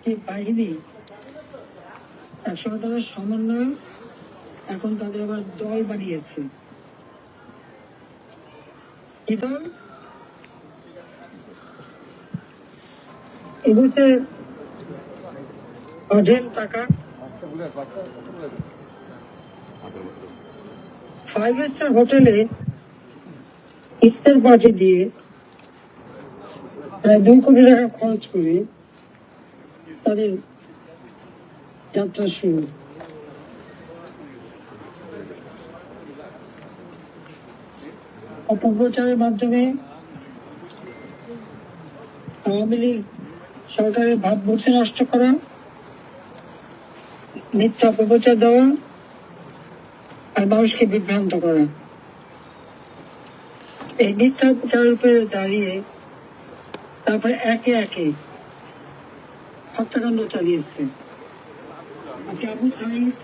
যে বাহিনী একসময় তারা সমন্বয়, এখন তাদের আবার দল বানিয়েছে। কি দল? এদেশে অঢেল টাকা, 5 স্টার হোটেলে ইফতার পার্টি দিয়ে প্রায় 2 কোটি টাকা খরচ করে তাদের যাত্রা শুরু। অপপ্রচারের মাধ্যমে আওয়ামী লীগ সরকারের ভাবমূর্তি নষ্ট করা, মিথ্যা অপপ্রচার দেওয়া আর মানুষকে বিভ্রান্ত করা। এই মিথ্যা প্রচারের উপরে দাঁড়িয়ে তারপরে একে একে হত্যাকাণ্ড চালিয়েছে। আজকে আবু সাঈদ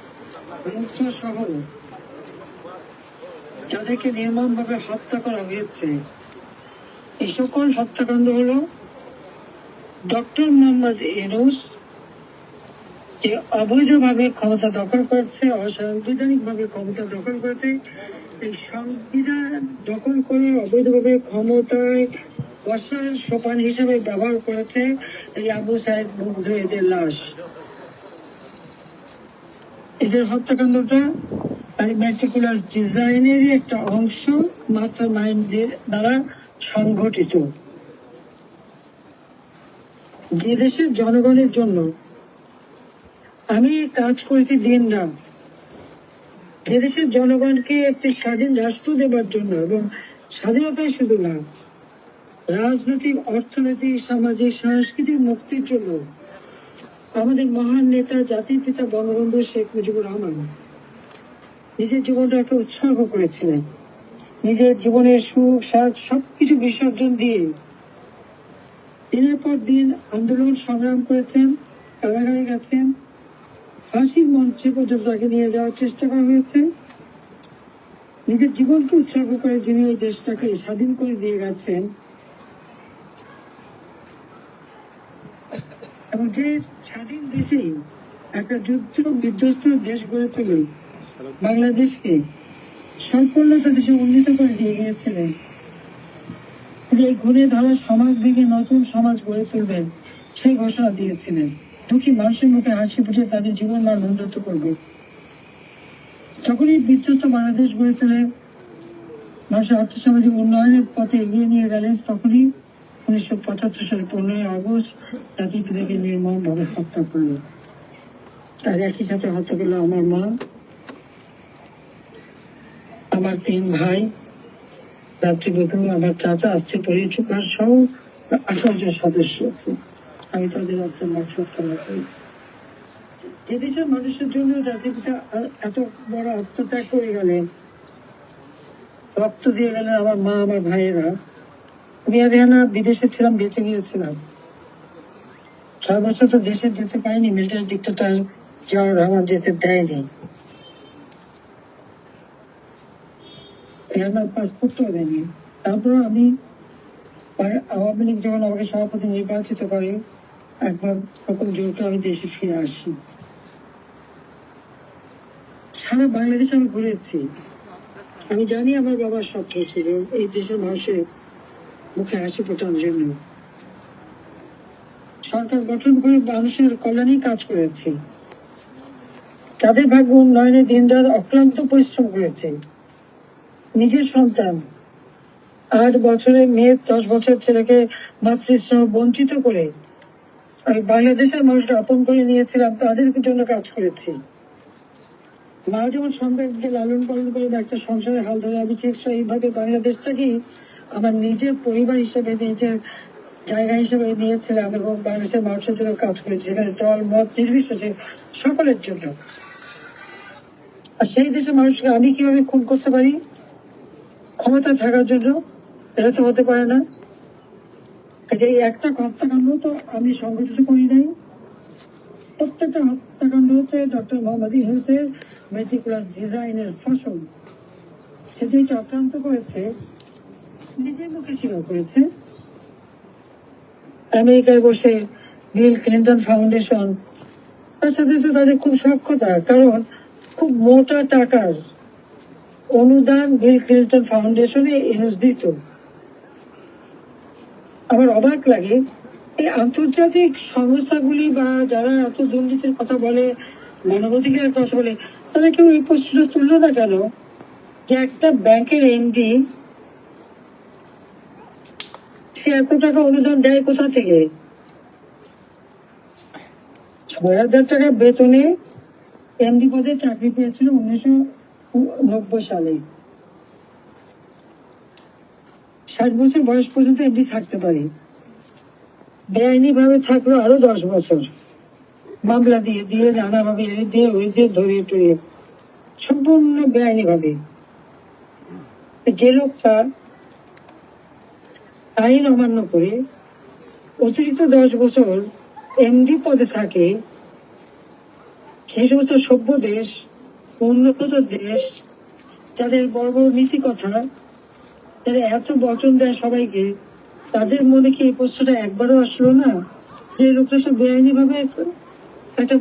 মুগ্ধ সহ যাদেরকে নির্মমভাবে হত্যা করা হয়েছে, এই সকল হত্যাকাণ্ড হলো ডক্টর মোহাম্মদ ইউনূস যে অবৈধভাবে ক্ষমতা দখল করেছে, অসাংবিধানিক ভাবে ক্ষমতা দখল করেছে। এই সংবিধান দখল করে অবৈধভাবে ক্ষমতায় বসার সোপান হিসেবে ব্যবহার করেছে এই আবু সাঈদ মুগ্ধ এদের লাশ। এদের হত্যাকাণ্ডটা মেটিকুলাস ডিজাইনেরই একটা অংশ, মাস্টার মাইন্ডদের দ্বারা সংঘটিত। যে দেশের জনগণের জন্য আমি কাজ করেছি দিন রাত, যে দেশের জনগণকে একটি স্বাধীন রাষ্ট্র দেবার জন্য, এবং স্বাধীনতাই শুধু না, রাজনৈতিক, অর্থনৈতিক, সামাজিক, সাংস্কৃতিক মুক্তির জন্য আমাদের মহান নেতা জাতির পিতা বঙ্গবন্ধু শেখ মুজিবুর রহমান নিজের জীবনটাকে উৎসর্গ করেছিলেন। নিজের জীবনের সুখ স্বাদ সবকিছু বিসর্জন দিয়ে দিনের পর দিন আন্দোলন সংগ্রাম করেছেন, কারাগারে গেছেন, ফাঁসির মঞ্চে পর্যন্ত তাকে নিয়ে যাওয়ার চেষ্টা করা হয়েছে। নিজের জীবনকে উৎসর্গ করে যিনি এই দেশটাকে স্বাধীন করে দিয়ে গেছেন, এবং যে স্বাধীন দেশেই একটা যুদ্ধ বিধ্বস্ত দেশ গড়ে তুলে বাংলাদেশকে সম্পূর্ণতা দেশে উন্নীত করে দিয়ে গিয়েছিলেন। যে ঘুরে ধরা সমাজ ভেঙে নতুন সমাজ গড়ে তুলবেন সেই ঘোষণা দিয়েছিলেন। দুঃখী মানুষের মুখে হাসি ফুটে তাদের জীবন মান উন্নত করবে। যখনই বিধ্বস্ত বাংলাদেশ গড়ে তুলে মানুষের আর্থসামাজিক উন্নয়নের পথে এগিয়ে নিয়ে গেলেন, তখনই 1975 সালের 15ই আগস্ট জাতির পিতাকে নির্মমভাবে হত্যা করলো। আর একই সাথে হত্যা করলো আমার মা, আমার 3 ভাই, ভাতৃবধূ, আমার চাচা, আত্মীয় পরিচয় সহ 18 জন সদস্য। আমি তাদের একটা মাকসুদ কামনা করি। যে দেশের মানুষের জন্য জাতির পিতা এত বড় আত্মত্যাগ করে গেলেন, রক্ত দিয়ে গেলেন আমার মা, আমার ভাইয়েরা। আমি আর রেহানা বিদেশে ছিলাম, বেঁচে গিয়েছিলাম। 6 বছর তো দেশে যেতে পারিনি, মিলিটারি ডিক্টেটর জিয়াউর রহমান যেতে দেয়নি। রেহানার পাসপোর্টও দেয়নি। তারপর আমি আওয়ামী লীগ যখন আমাকে সভাপতি নির্বাচিত করে, একবার সকল জোরকে আমি দেশে ফিরে আসি। সারা বাংলাদেশে আমি ঘুরেছি। আমি জানি আমার বাবার স্বপ্ন ছিল এই দেশের মানুষের মুখে হাসি ফোটানোর জন্য। সরকার গঠন করে মানুষের কল্যাণেই কাজ করেছে। যাদের ভাগ্য উন্নয়নে দিনরাত অক্লান্ত পরিশ্রম করেছে, নিজের সন্তান 8 বছরের মেয়ে 10 বছর ছেলেকে মাতৃস্নেহ বঞ্চিত করে আমি বাংলাদেশের মানুষকে আপন করে নিয়েছিলাম, তাদের জন্য কাজ করেছি। মা যেমন সন্তানকে লালন পালন করে একটা সংসারে হাল ধরে, আমি ঠিক এইভাবে বাংলাদেশটাকেই আমার নিজের পরিবার হিসেবে, নিজের জায়গা হিসেবে নিয়েছিলাম, এবং বাংলাদেশের মানুষের জন্য কাজ করেছি, সেখানে দল মত নির্বিশেষে সকলের জন্য। আর সেই দেশের মানুষকে আমি কিভাবে খুন করতে পারি ক্ষমতা থাকার জন্য? এটা তো হতে পারে না। যে একটা হত্যাকাণ্ড তো আমি সংগঠিত করি নাই। প্রত্যেকটা হত্যাকাণ্ড হচ্ছে ডক্টর মোহাম্মদ ইউনূসের মেটিকুলাস ডিজাইনের ফসল। সে যে চক্রান্ত করেছে নিজের মুখে স্বীকার করেছে। আমেরিকায় বসে বিল ক্লিন্টন ফাউন্ডেশন, তার সাথে তো তাদের খুব সক্ষতা, কারণ খুব মোটা টাকার অনুদান বিল ক্লিন্টন ফাউন্ডেশনে ইউনুস দিত। আমার অবাক লাগে এই আন্তর্জাতিক সংস্থাগুলি বা যারা এত দুর্নীতির কথা বলে, মানবাধিকারের কথা বলে, তারা কেউ এই প্রশ্নটা তুললো না কেন যে একটা ব্যাংকের এমডি সে এত টাকা অনুদান দেয় কোথা থেকে? ৬,০০০ টাকা বেতনে এমডি পদে চাকরি পেয়েছিল 1990 সালে। 60 বছর বয়স পর্যন্ত এমডি থাকতে পারে, বেআইনি ভাবে থাকলো আরো 10 বছর, মামলা দিয়ে দিয়ে নানাভাবে এনে দিয়ে ওই দিয়ে ধরিয়ে টরিয়ে, সম্পূর্ণ বেআইনি ভাবে। যে লোকটা আইন অমান্য করে অতিরিক্ত 10 বছর এমডি পদে থাকে, সেই সমস্ত সভ্য দেশ, উন্নত দেশ, যাদের বড় বড় নীতি কথা, যারা এত বচন দেয় সবাইকে, তাদের মনে কি এই প্রশ্নটা একবারও আসলো না যে লোকটা তো বেআইনি ভাবে একটা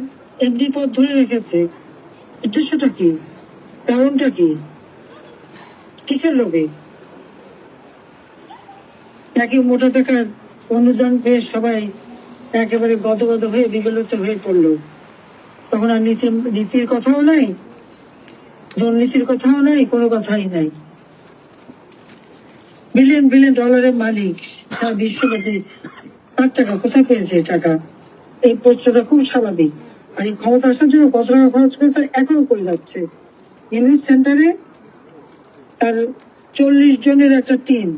এমডি পদ ধরে রেখেছে? উদ্দেশ্যটা কি? কারণটা কি? কিসের লোভে? নাকি মোটা টাকার অনুদান পেয়ে সবাই একেবারে গদগদ হয়ে বিগলিত হয়ে পড়লো? তখন আর নীতির কথাও নাই, দুর্নীতির কথাও নাই, কোনো কথাই নাই। বিলিয়ন বিলিয়ন ডলারের মালিক সারা বিশ্বব্যাপী, তার টাকা কোথায় পেয়েছে? টাকা, এই প্রশ্নটা খুব স্বাভাবিক। আর এই ক্ষমতা আসার জন্য কত টাকা খরচ করেছে এখনো করে যাচ্ছে। ইউনিট সেন্টারে তার 40 জনের একটা টিম।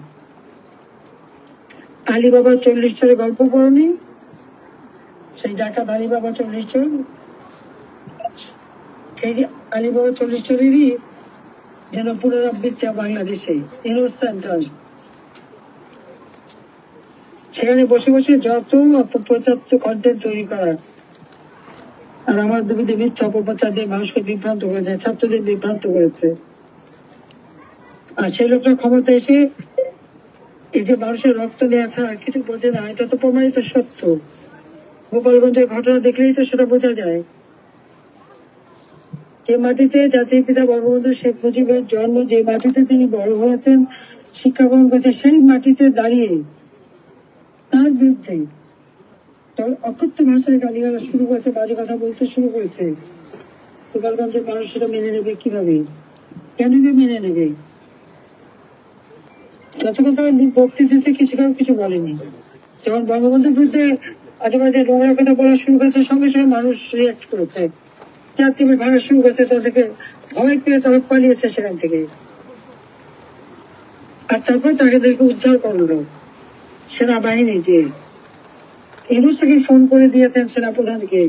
আলিবাবার 40 জনের গল্প পড়নি? সেই ডাকাত আলিবাবা 40 জন, সেই আলিবাবা 40 জনেরই যেন পুনরাবৃত্তি বাংলাদেশে ইউনিট সেন্টার। সেখানে বসে বসে যত অপপ্রচার কন্টেন্ট তৈরি করা, আর আমার বিরুদ্ধে মিথ্যা অপপ্রচার দিয়ে মানুষকে বিভ্রান্ত করেছে, ছাত্রদের বিভ্রান্ত করেছে। আর সেই লোকটা ক্ষমতা এসে এই যে মানুষের রক্ত নেওয়া ছাড়া কিছু বোঝে না, এটা তো প্রমাণিত সত্য। গোপালগঞ্জের ঘটনা দেখলেই তো সেটা বোঝা যায়। যে মাটিতে জাতির পিতা বঙ্গবন্ধু শেখ মুজিবের জন্ম, যে মাটিতে তিনি বড় হয়েছেন, শিক্ষা গ্রহণ করেছেন, সেই মাটিতে দাঁড়িয়ে তার বিরুদ্ধে অকথ্য ভাষায় গালিগালাজ শুরু করেছে, বাজে কথা বলতে শুরু করেছে। গোপালগঞ্জের মানুষ সেটা মেনে নেবে কিভাবে? কেন মেনে নেবে? যতক্ষণ তারা বক্তৃতা দিচ্ছে কিছু বলেনি। যখন বঙ্গবন্ধুর বিরুদ্ধে আজে বাজে নোংরা কথা বলা শুরু করেছে, সঙ্গে সঙ্গে মানুষ রিয়াক্ট করেছে, চারটিমে ভাঙা শুরু করেছে, তাদেরকে ভয় পেয়ে তারা পালিয়েছে সেখান থেকে। আর তারপরে তাদেরকে উদ্ধার করলো সেনাবাহিনী, যে ইউনুস থেকে ফোন করে দিয়েছেন সেনাপ্রধানকে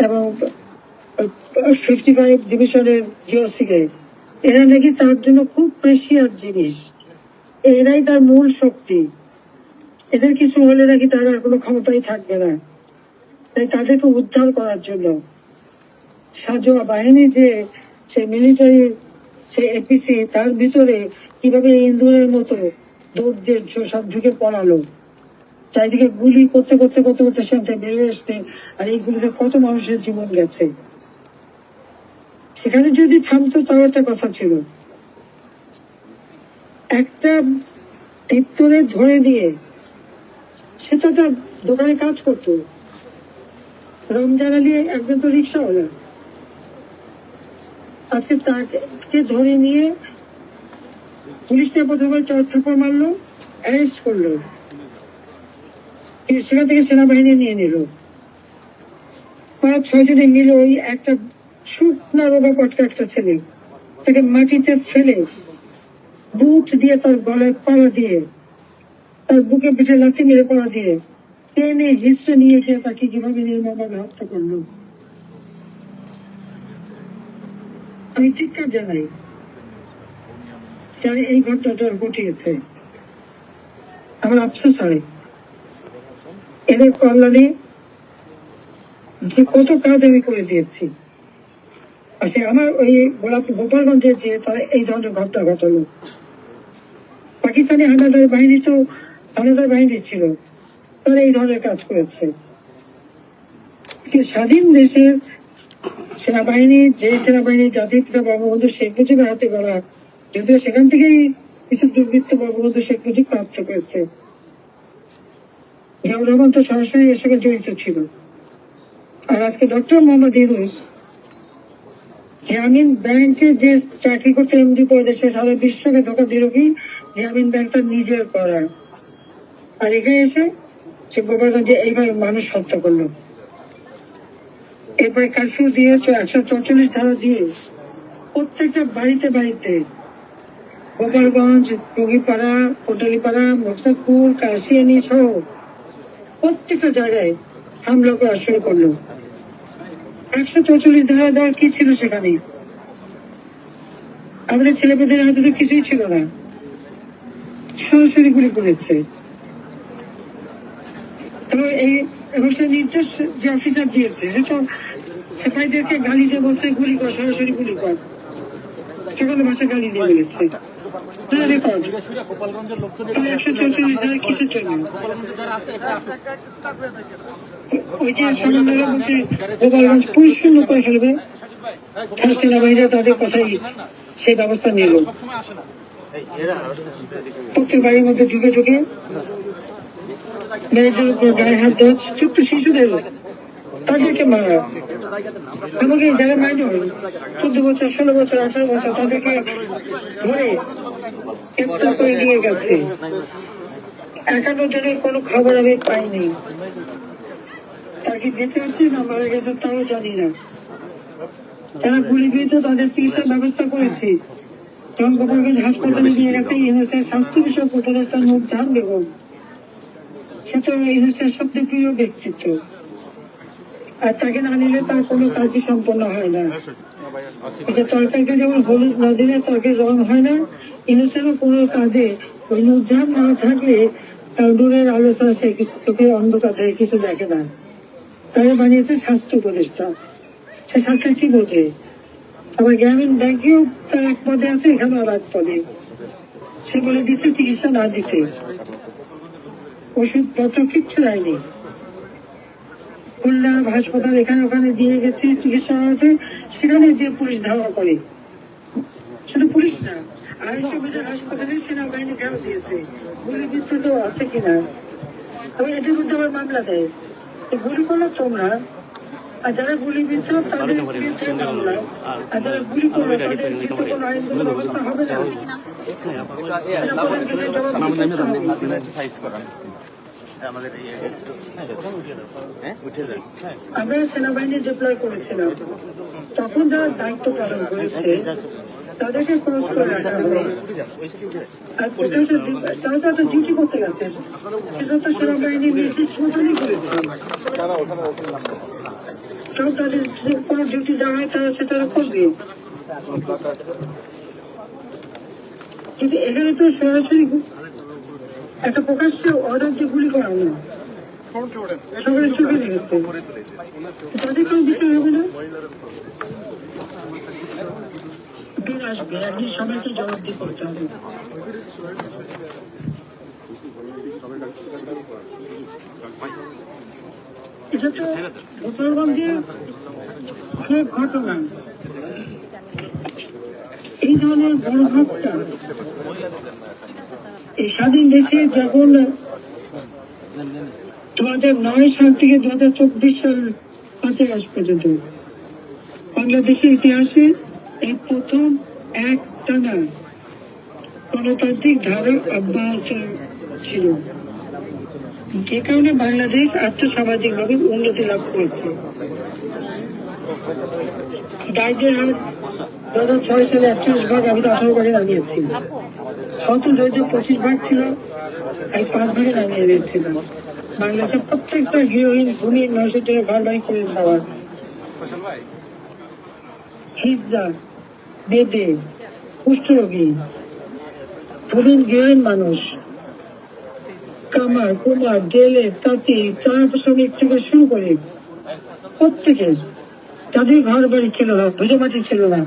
এবং 55 ডিভিশনের জিওসি কে। এরা নাকি তার জন্য খুব প্রেশিয়াস জিনিস, এরাই তার মূল শক্তি। এদের কিছু হলে নাকি তারা কোনো ক্ষমতাই থাকবে না, তাই তাদেরকে উদ্ধার করার জন্য সাজোয়া বাহিনী, যে সেই মিলিটারি, সেই এপিসি, তার ভিতরে কিভাবে ইন্দুরের মতো দৌড় দিয়ে সব ঢুকে পড়ালো, চারিদিকে গুলি করতে করতে করতে করতে সেখান বেরিয়ে আসতে। আর এই গুলিতে কত মানুষের জীবন গেছে। সেখানে যদি থামতো তাও একটা কথা ছিল। একটা তীর্থরে ধরে দিয়ে সে তো একটা দোকানে কাজ করতো, রমজান আলী একজন তো রিক্সাওয়ালা, আজকে তাকে ধরে নিয়ে পুলিশটা প্রথমে চড় মারলো, অ্যারেস্ট করলো, সেখান থেকে সেনাবাহিনী নিয়ে নিল। 5-6 জনে মিলে ওই একটা শুকনা রোগা পটকা একটা ছেলে, তাকে মাটিতে ফেলে বুট দিয়ে তার গলায় পাড়া দিয়ে, তার বুকে পিঠে লাথি মেরে পাড়া দিয়ে টেনে হিস্ট্রে নিয়ে গিয়ে তাকে কিভাবে নির্মমভাবে হত্যা করলো। আমি চিৎকার জানাই যারা এই ঘটনাটা ঘটিয়েছে। আমার আফসোস হয় এদের কল্যাণে যে কত কাজ আমি করে দিয়েছি। আসলে আমার ওই গোপালগঞ্জের যে তারা এই ধরনের ঘটনা ঘটালো, পাকিস্তানি হানাদার বাহিনী তো হানাদার বাহিনী ছিল, তারা এই ধরনের কাজ করেছে। স্বাধীন দেশের সেনাবাহিনী, যে সেনাবাহিনী জাতির পিতা বঙ্গবন্ধু শেখ মুজিবের হাতে গড়া, যদিও সেখান থেকেই কিছু দুর্বৃত্ত বঙ্গবন্ধু শেখ মুজিব প্রাপ্ত করেছে। জিয়াউর রহমান তো সরাসরি এর সঙ্গে জড়িত ছিল। আর আজকে ডক্টর মোহাম্মদ ইউনূস গ্রামীণ ব্যাংকে যে চাকরি করতে এমডি পদে, সে সারা বিশ্বকে ধোকা দিল কি গ্রামীণ ব্যাংক তার নিজের করা। আর এখানে এসে সে গোপালগঞ্জে এইভাবে মানুষ হত্যা করলো। এরপরে কারফিউ দিয়ে 144 ধারা দিয়ে প্রত্যেকটা বাড়িতে বাড়িতে গোপালগঞ্জ, রোগীপাড়া, কোটালীপাড়া, মকসদপুর, কাশিয়ানি সহ প্রত্যেকটা জায়গায় হামলা করা শুরু করলো। 144 ধারা দেওয়ার কি ছিল সেখানে? আমাদের ছেলেমেয়েদের হাতে তো কিছুই ছিল না, সরাসরি গুলি করেছে। এবং সে নির্দেশ যে অফিসার দিয়েছে, সে তো সিপাহীদেরকে গালি দিয়ে বলছে গুলি কর, সরাসরি গুলি কর, সকল ভাষা গালি দিয়ে বলেছে। রেকর্ড 144 ধারা কিসের জন্য? ওই যে সমন্বয়রা বলছে গোপালগঞ্জ পরিশূন্য করে ফেলবে, সেনাবাহিনীরা তাদের কথাই সেই ব্যবস্থা নিল। প্রত্যেক বাড়ির মধ্যে ঢুকে ঢুকে মেয়েদের উপর গায়ে হাত দেওয়া, ছোট্ট শিশুদের তাদেরকে মারা, এমনকি যারা মাইনর 14 বছর, 16 বছর, 18 বছর, তাদেরকে ধরে গ্রেপ্তার করে নিয়ে গেছে। 51 জনের কোনো খবর আমি পাইনি। তার কি বেঁচে আছে না মারা গেছে তাও জানি না। যারা গুলিবিদ্ধ তাদের চিকিৎসার ব্যবস্থা করেছে। যেমন গোপালগঞ্জ হাসপাতালে নিয়ে গেছে ইউনূসের স্বাস্থ্য বিষয়ক উপদেষ্টা নূরজাহান বেগম। সে তো ইউনূসের সবচেয়ে প্রিয় ব্যক্তিত্ব, আর তাকে না নিলে তার কোনো কাজই সম্পন্ন হয় না। এই যে তরকারিতে যেমন হলুদ না দিলে তরকারি রং হয় না, ইউনূসেরও কোনো কাজে ওই নূরজাহান না থাকলে তার দূরের আলোচনা সে কিছু চোখে অন্ধকার দেখে কিছু দেখে না। তাকে বানিয়েছে স্বাস্থ্য উপদেষ্টা। সে স্বাস্থ্য কি বোঝে? আবার গ্রামীণ ব্যাংকেও তার এক পদে আছে, এখানেও আর এক পদে। সে বলে দিচ্ছে চিকিৎসা না দিতে, ওষুধপত্র কিচ্ছু দেয়নি। খুলনা হাসপাতাল এখানে ওখানে দিয়ে গেছে চিকিৎসা হতে, সেখানে যে পুলিশ ধাওয়া করে। শুধু পুলিশ না, 250 মিটার হাসপাতালে সেনাবাহিনী ঘেরাও দিয়েছে। গুলিবিদ্ধ তো আছে কিনা, ওই এদের মধ্যে আবার মামলা দেয়। গুলি করলো তোমরা, আর যারা গুলিবিদ্ধ তাদের বিরুদ্ধে মামলা, আর যারা গুলি করলো তাদের বিরুদ্ধে কোনো আইনগত ব্যবস্থা হবে না। আমরা সেনাবাহিনী ডিপ্লয় করেছিলাম, তখন যারা দায়িত্ব পালন করেছে তাদেরকে ক্রস করে রাখা হবে। আর তারা তো একটা ডিউটি করতে গেছে, সেটা তো সেনাবাহিনীর নির্দিষ্ট মতনই করেছে। সব তাদের কোনো ডিউটি দেওয়া হয় তারা সেটা করবে। কিন্তু এখানে তো সরাসরি একটা প্রকাশ্যে অর্ডার দিয়ে গুলি করানো, সকলের চোখে লেগেছে, তাদের কোনো বিচার হবে না। দিন আসবে, একদিন সবাইকে জবাবদিহি করতে হবে। এটা তো গোপালগঞ্জের যে ঘটনা, এই ধরনের বড় ঘটনা এই স্বাধীন দেশে যখন 2009 সাল থেকে 2024 সাল 5 আগস্ট পর্যন্ত বাংলাদেশের ইতিহাসে এই প্রথম এক টানা গণতান্ত্রিক ধারা অব্যাহত ছিল, যে কারণে বাংলাদেশ আর্থসামাজিকভাবে উন্নতি লাভ করেছে। দারিদ্রের হার 2006 সালে 41 ভাগ, আমি তো 18 ভাগে নামিয়েছি। হয়তো 25 ভাগ ছিল, আমি 5 ভাগে নামিয়ে দিয়েছিলাম। বাংলাদেশের প্রত্যেকটা গৃহহীন ভূমির 900 টাকা ঘর বাড়ি করে দেওয়ার, হিজড়া, বেদে, কুষ্ঠরোগী, ভূমিহীন গৃহহীন মানুষ, কামার, কুমার, জেলে, তাঁতি, চা শ্রমিক থেকে শুরু করে প্রত্যেকের যাদের ঘর বাড়ি ছিল না, ভেজা মাটি ছিল না,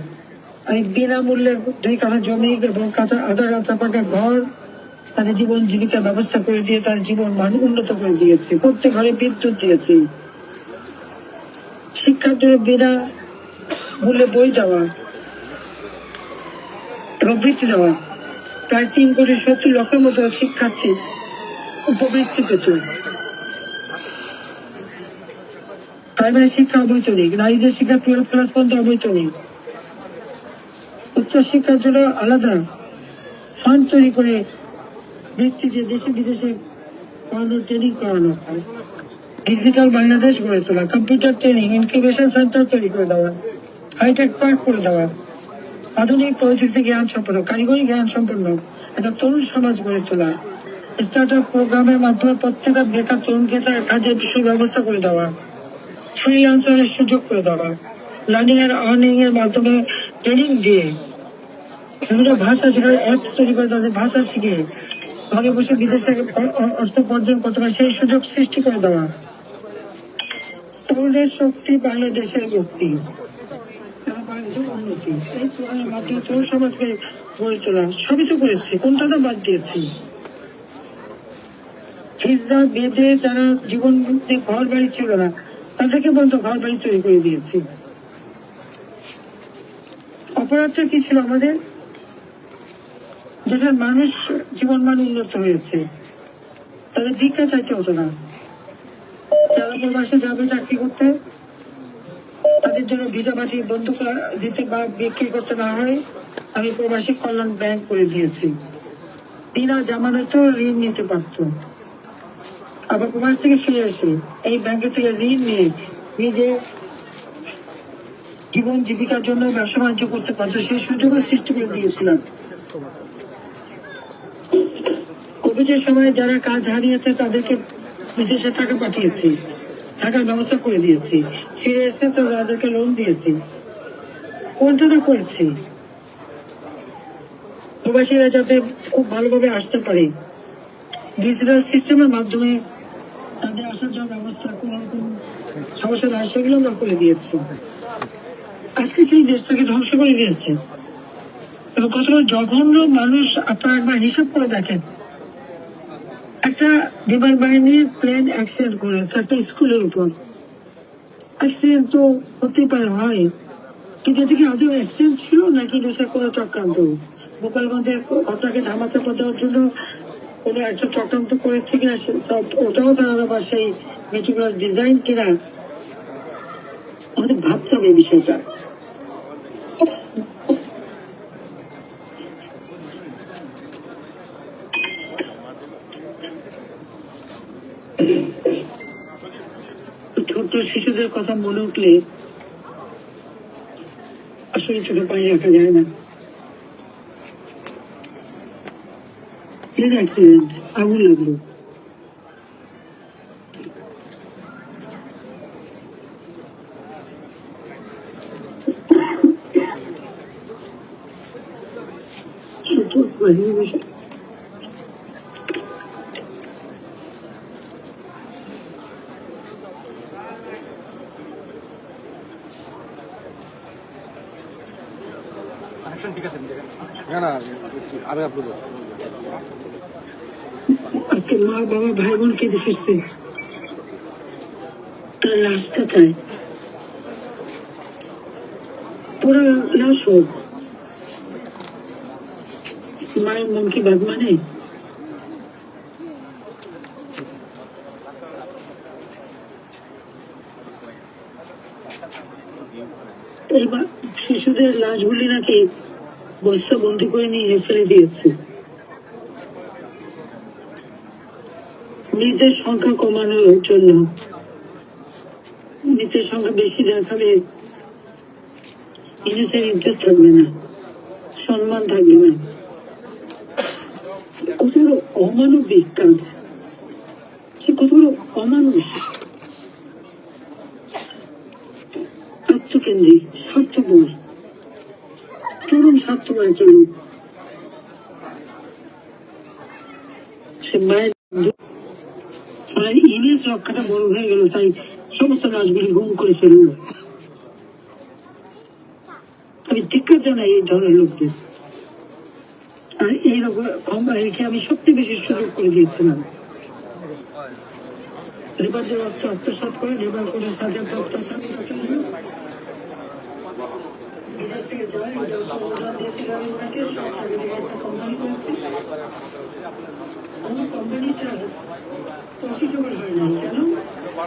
আমি বিনামূল্যে 2 কাঠা জমি এবং আধা কাঁচা পাকা ঘর তাদের জীবন জীবিকার ব্যবস্থা করে দিয়ে তাদের জীবন মান উন্নত করে দিয়েছি। প্রত্যেক ঘরে বিদ্যুৎ দিয়েছি, শিক্ষার জন্য বিনা মূল্যে বই দেওয়া এবং বৃত্তি দেওয়া। প্রায় 3,70,00,000 মতো শিক্ষার্থী উপবৃত্তি পেত। প্রাইমারি শিক্ষা অবৈতনিক, নারীদের শিক্ষা 12 ক্লাস পর্যন্ত অবৈতনিক। উচ্চ শিক্ষার জন্য আলাদা ফান্ড তৈরি করে বৃত্তি দিয়ে দেশে বিদেশে পড়ানোর ট্রেনিং করানো হয়। ডিজিটাল বাংলাদেশ গড়ে তোলা, কম্পিউটার ট্রেনিং, ইনকিউবেশন সেন্টার তৈরি করে দেওয়া, হাইটেক পার্ক করে দেওয়া, আধুনিক প্রযুক্তি জ্ঞান সম্পন্ন, কারিগরি জ্ঞান সম্পন্ন একটা তরুণ সমাজ গড়ে তোলা, স্টার্ট আপ প্রোগ্রামের মাধ্যমে প্রত্যেকটা বেকার তরুণকে তার কাজের সুব্যবস্থা করে দেওয়া, ফ্রিল্যান্সারের সুযোগ করে দেওয়া, লার্নিং এর আর্নিং এর মাধ্যমে ট্রেনিং দিয়ে বিভিন্ন ভাষা শেখার অ্যাপ তৈরি করে তাদের ভাষা শিখে ঘরে বসে বিদেশে অর্থ উপার্জন করতে পারে সেই সুযোগ সৃষ্টি করে দেওয়া। তরুণের শক্তি বাংলাদেশের মুক্তি, বাংলাদেশের উন্নতি, এই স্লোগানের মাধ্যমে তরুণ সমাজকে গড়ে তোলা। সবই তো করেছি, কোনটা তো বাদ দিয়েছি? হিজড়া বেদে যারা জীবন ঘর বাড়ি ছিল না তাদেরকে বন্ধ ঘর বাড়ি তৈরি করে দিয়েছি। অপরাধটা কি ছিল আমাদের? দেশের মানুষ জীবন মান উন্নত হয়েছে, তাদের ভিক্ষা চাইতে হতো না। যারা প্রবাসে যাবে চাকরি করতে তাদের জন্য ভিসা পাঠিয়ে বন্ধ দিতে বা বিক্রি করতে না হয় আমি প্রবাসী কল্যাণ ব্যাংক করে দিয়েছি। বিনা জামানতেও ঋণ নিতে পারতো। আবার প্রবাস থেকে ফিরে এসে এই ব্যাংকে থেকে ঋণ নিয়ে নিজে জীবন জীবিকার জন্য ব্যবসা বাণিজ্য করতে পারতো, সেই সুযোগও সৃষ্টি করে দিয়েছিলাম। কোভিডের সময় যারা কাজ হারিয়েছে তাদেরকে বিদেশে টাকা পাঠিয়েছি, টাকার ব্যবস্থা করে দিয়েছি। ফিরে এসে তো তাদেরকে লোন দিয়েছি। কোনটা না করেছি? প্রবাসীরা যাতে খুব ভালোভাবে আসতে পারে ডিজিটাল সিস্টেমের মাধ্যমে তাদের আসার জন্য ব্যবস্থা, কোন রকম সমস্যা না সেগুলো আমরা করে দিয়েছি। আজকে সেই দেশটাকে ধ্বংস করে দিয়েছে এবং কতটা জঘন্য মানুষ আপনারা একবার হিসাব করে দেখেন। একটা বিমান বাহিনীর প্লেন অ্যাক্সিডেন্ট করেছে একটা স্কুলের উপর। অ্যাক্সিডেন্ট তো হতেই পারে, হয়, কিন্তু এটা কি আদৌ অ্যাক্সিডেন্ট ছিল নাকি কোনো চক্রান্ত? গোপালগঞ্জের ঘটনাকে ধামাচাপা দেওয়ার জন্য কোনো একটা চক্রান্ত করেছে কিনা ওটাও তারা আবার সেই মেটিকুলাস ডিজাইন কিনা আমাদের ভাবতে হবে এই বিষয়টা। ছোট্ট শিশুদের কথা মনে উঠলে আসলে চোখে পানি রাখা যায় না। প্লেন অ্যাক্সিডেন্ট, আগুন লাগলো, বিষয়। আজকে মা বাবা ভাই বোন কেঁদে ফিরছে, তারা লাশটা চায়, পুরো লাশ হোক। মায়ের মন কি বাদ মানে? এইবার শিশুদের লাশগুলি নাকি বস্তা বন্দি করে নিয়ে ফেলে দিয়েছে। মৃতের সংখ্যা কমানোর জন্য, মৃতের সংখ্যা বেশি দেখালে ইউনুসের ইজ্জত থাকবে না, সম্মান থাকবে না। কত বড় অমানবিক কাজ, সে কত বড় অমানুষ, আত্মকেন্দ্রিক, স্বার্থপর, চরম স্বার্থপর একটা লোক। সে মায়ের ইমেজ রক্ষাটা বড় হয়ে গেল, তাই সমস্ত লাশগুলি গুম করে ফেলল। আমি ধিক্কার জানাই এই ধরনের লোকদের। আর এইরকম একে আমি সবচেয়ে বেশি সুযোগ করে দিয়েছিলাম। লেবার যে অর্থ আত্মসাৎ করে, লেবার করে সাজা প্রত্যাশা বিদেশ থেকে যায়, অনুদান দিয়েছিলাম ওনাকে, সব টাকা দিয়ে একটা কোম্পানি করেছে। আমার কোম্পানিটা প্রফিটেবল হয় না। কেন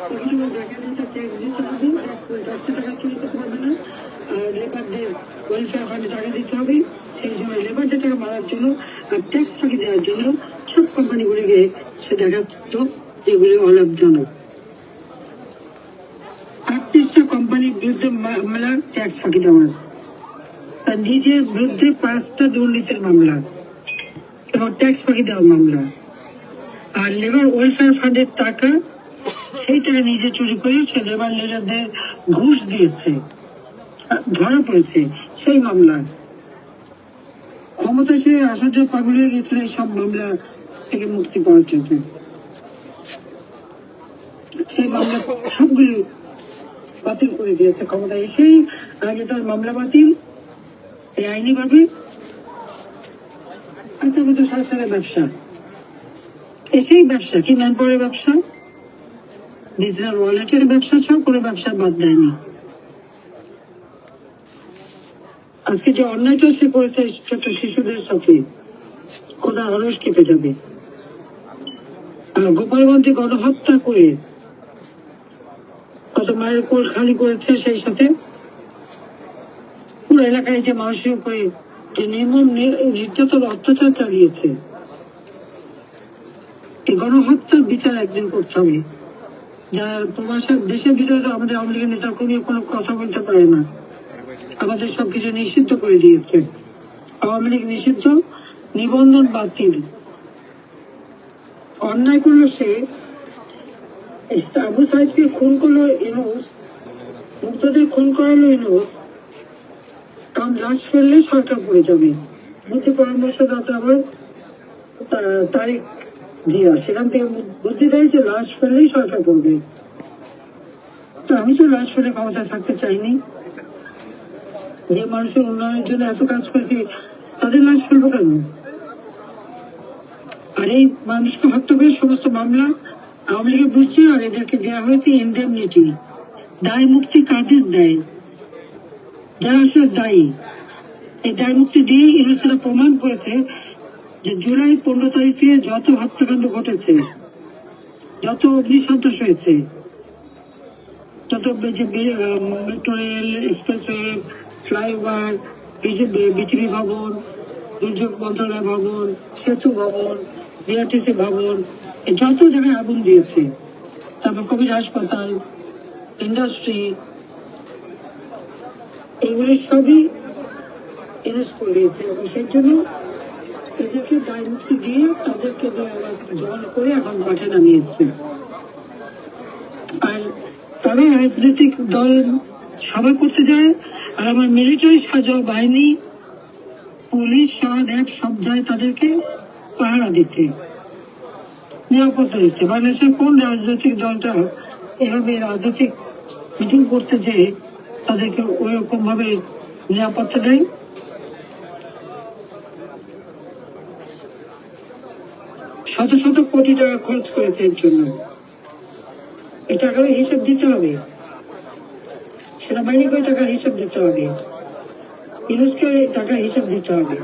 প্রফিটেবল? দেখা যাচ্ছে ট্যাক্স দিতে হবে, ট্যাক্সের টাকা চুরি করতে পারবে না, আর লেবারদের ওয়েলফেয়ার ফান্ডে টাকা দিতে হবে। সেই জন্য লেবারদের টাকা মারার জন্য আর ট্যাক্স ফাঁকি দেওয়ার জন্য সব কোম্পানিগুলিকে সে দেখাতো যেগুলি অলাভজনক। 38টা কোম্পানির বিরুদ্ধে মামলা ট্যাক্স ফাঁকি দেওয়ার, তার নিজের বিরুদ্ধে 5টা দুর্নীতির মামলা এবং ট্যাক্স ফাঁকি দেওয়ার মামলা। আর লেবার ওয়েলফেয়ার ফান্ডের টাকা, সেই টাকা নিজে চুরি করে সে লেবার লিডারদের ঘুষ দিয়েছে, ধরা পড়েছে সেই মামলা। ক্ষমতা সে আসার জন্য পাগল হয়ে গেছিল এই সব মামলা থেকে মুক্তি পাওয়ার জন্য। সেই মামলা সবগুলো বাতিল করে দিয়েছে ক্ষমতা এসেই। আগে তার মামলা বাতিল এই আইনি ভাবে, তারপরে তো সারা সারা ব্যবসা, এসেই ব্যবসা কি ম্যান পাওয়ারের ব্যবসা, ডিজিটাল ওয়ালেটের ব্যবসা ছাড়া কোনো ব্যবসা বাদ দেয়নি। আজকে যে অন্যায়টা সে করেছে ছোট শিশুদের সাথে, কোথাও আরস কেঁপে যাবে। আর গোপালগঞ্জে গণহত্যা করে কত মায়ের কোল খালি করেছে, সেই সাথে পুরো এলাকায় যে মানুষের উপরে যে নির্মম নির্যাতন অত্যাচার চালিয়েছে, এই গণহত্যার বিচার একদিন করতে হবে। যার প্রবাসের দেশের ভিতরে তো আমাদের আওয়ামী লীগের নেতা কর্মী কোনো কথা বলতে পারে না, আমাদের সবকিছু নিষিদ্ধ করে দিয়েছে। আওয়ামী লীগ নিষিদ্ধ, নিবন্ধন বাতিল। অন্যায় করলো সে, আবু সাইদকে খুন করলো ইউনূস, মুক্তদের খুন করালো ইউনূস, কারণ লাশ ফেললে সরকার পড়ে যাবে। বুদ্ধি পরামর্শদাতা আবার তারিক জিয়া সেখান থেকে বুদ্ধি দেয় যে লাশ ফেললেই সরকার পড়বে। তো আমি তো লাশ ফেলে ক্ষমতায় থাকতে চাইনি। যে মানুষের উন্নয়নের জন্য এত কাজ করেছি তাদের লাশ ফেলবো কেন? আর এই মানুষকে হত্যা করে সমস্ত মামলা আওয়ামী লীগের বুঝছে, আর এদেরকে দেওয়া হয়েছে ইন্ডেমনিটি। দায় মুক্তি কাদের দেয়? যারা আসলে দায়ী। এই দায় মুক্তি দিয়ে ইউনুসরা প্রমাণ করেছে যে জুলাই 15 তারিখে যত হত্যাকাণ্ড ঘটেছে, যত অগ্নিসন্ত্রাস হয়েছে, যত metro rail, expressway, flyover, BTV ভবন, দুর্যোগ মন্ত্রণালয় ভবন, সেতু ভবন, বিআরটিসি ভবন, যত জায়গায় আগুন দিয়েছে, তারপর কোভিড হাসপাতাল, ইন্ডাস্ট্রি, এগুলি সবই ইউনুস করে দিয়েছে। এবং সেই জন্য এদেরকে দায় মুক্তি দিয়ে তাদেরকে দল করে এখন মাঠে নামিয়েছে। আর তবে রাজনৈতিক দল সভা করতে যায়, আর আমার মিলিটারি সাজা বাহিনী, পুলিশ সহ র্যাব সব যায় তাদেরকে পাহারা দিতে, নিরাপত্তা দিতে। বাংলাদেশের কোন রাজনৈতিক দলটা এভাবে রাজনৈতিক মিটিং করতে যেয়ে তাদেরকে ওইরকম ভাবে নিরাপত্তা দেয়? শত শত কোটি টাকা খরচ করেছে এর জন্য, এই টাকার হিসাব দিতে হবে। সেনাবাহিনীকে টাকার হিসাব দিতে হবে, ইউনুসকে টাকার হিসাব দিতে হবে।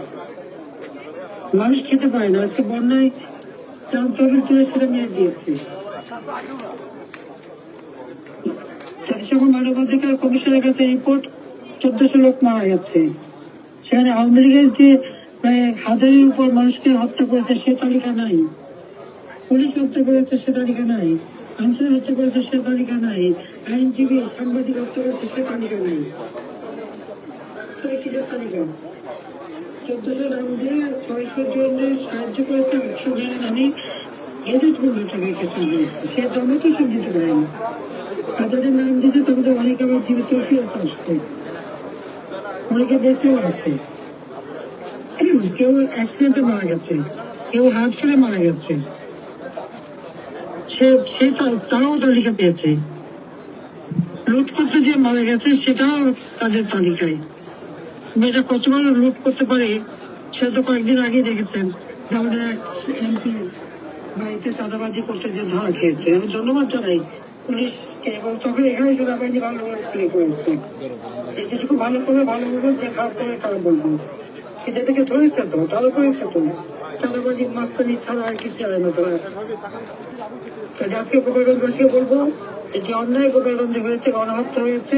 মানুষ খেতে পারে না। আজকে বন্যায় তহবিল তুলে সেটা মেরে দিয়েছে। জাতিসংঘ মানবাধিকার কমিশনের কাছে রিপোর্ট 1400 লোক মারা গেছে। সেখানে আওয়ামী লীগের যে প্রায় 1000-এর উপর মানুষকে হত্যা করেছে সে তালিকা নাই, পুলিশ হত্যা করেছে সে তালিকা নাই, আনসার হত্যা করেছে সে তালিকা নাই, আইনজীবী সাংবাদিক হত্যা করেছে সে তালিকা নাই। কিসের তালিকা? 1400 নাম দিয়ে 600 জনের সাহায্য করেছে, 100 জনের নামে গেজেট টাকা ক্ষেত্রে দিয়েছে। সে দম তো সব দিতে পারেনি। আর যাদের নাম দিয়েছে তাদের অনেকে আবার জীবিত ফিরত আসছে, অনেকে বেঁচেও আছে। কেউ অ্যাক্সিডেন্টে মারা গেছে, কেউ হার্ট ফেলে মারা গেছে, সে তারাও তালিকা পেয়েছে। লুট করতে যে মারা গেছে সেটাও তাদের তালিকায়। এটা কত বড় লুট করতে পারে সে তো কয়েকদিন আগেই দেখেছেন যে আমাদের এক এমপি বাড়িতে চাঁদাবাজি করতে যে ধরা খেয়েছে। আমি ধন্যবাদ জানাই পুলিশকে, এবং তখন এখানে সেনাবাহিনী ভালো প্লে করেছে। যেটুকু ভালো করে ভালো বলবো, যে খারাপ করে খারাপ বলবো, কিন্তু এটাকে ধরেছে তো, ভালো করেছে তো। চাঁদাবাজি মাস্তানি ছাড়া আর কিছু জানে না তারা। আজকে গোপালগঞ্জবাসীকে বলবো যে অন্যায় গোপালগঞ্জে হয়েছে, গণহত্যা হয়েছে,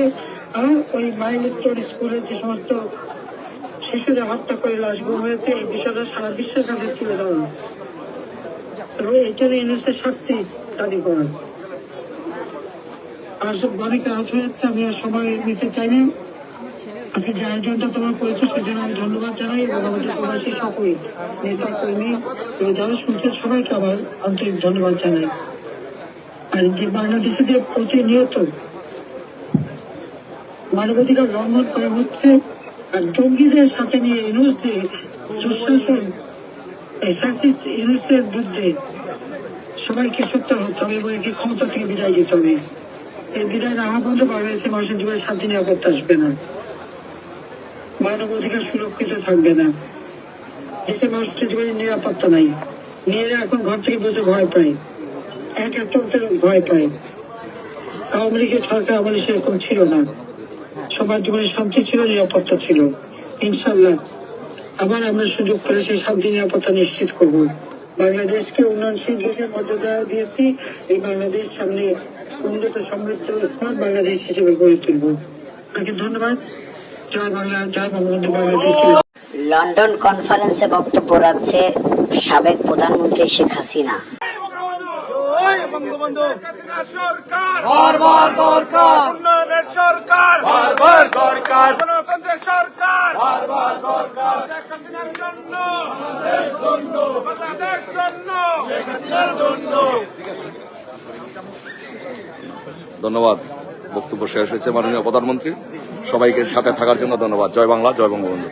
আর ওই মাইলস্টোন স্কুলে যে সমস্ত শিশুদের হত্যা করে লাশ গুম হয়েছে, এই বিষয়টা সারা বিশ্বের কাছে তুলে ধরা এবং এই জন্য ইউনুসের শাস্তি দাবি করা। আর সব অনেক রাত হয়ে যাচ্ছে, আমি আর সময় নিতে চাই না। আজকে যে আয়োজনটা তোমার করেছো সেজন্য আমি ধন্যবাদ জানাই, এবং আমাদের প্রবাসী সকল নেতা কর্মী এবং যারা শুনছেন সবাইকে আমার আন্তরিক ধন্যবাদ জানাই। আর যে বাংলাদেশে যে প্রতিনিয়ত মানবাধিকার লঙ্ঘন করা হচ্ছে, আর জঙ্গিদের সাথে নিয়ে ইউনুস যে দুঃশাসন, ইউনুসের বিরুদ্ধে সবাইকে সোচ্চার হতে হবে এবং একে ক্ষমতা থেকে বিদায় দিতে হবে। এই বিদায় না হওয়া পর্যন্ত বাংলাদেশের মানুষের জীবনে শান্তি নিরাপত্তা আসবে না, মানব অধিকার সুরক্ষিত থাকবে না, দেশের মানুষের জীবনে নিরাপত্তা নাই। মেয়েরা এখন ঘর থেকে বেরোতে ভয় পায়, একা চলতে ভয় পায়। আওয়ামী লীগের সরকার আমাদের সেরকম ছিল না, সবার জীবনে শান্তি ছিল, নিরাপত্তা ছিল। ইনশাল্লাহ আবার আমরা সুযোগ পেলে সেই শান্তি নিরাপত্তা নিশ্চিত করব। বাংলাদেশকে উন্নয়নশীল দেশের মর্যাদা দিয়েছি, এই বাংলাদেশ সামনে উন্নত সমৃদ্ধ স্মার্ট বাংলাদেশ হিসেবে গড়ে তুলব। আপনাকে ধন্যবাদ। জয় বাংলা, জয় বঙ্গবন্ধু, বাংলাদেশ। লন্ডন কনফারেন্সে বক্তব্য রাখছে সাবেক প্রধানমন্ত্রী শেখ হাসিনা। বঙ্গবন্ধু সরকার বারবার দরকার, উন্নয়নের সরকার বারবার দরকার, গণতন্ত্রের সরকার বারবার দরকার, শেখ হাসিনার জন্য বাংলাদেশ জন্য, বাংলাদেশ জন্য, শেখ হাসিনার জন্য। ধন্যবাদ। বক্তব্য শেষ হয়েছে মাননীয় প্রধানমন্ত্রী। সবাইকে সাথে থাকার জন্য ধন্যবাদ। জয় বাংলা, জয় বঙ্গবন্ধু।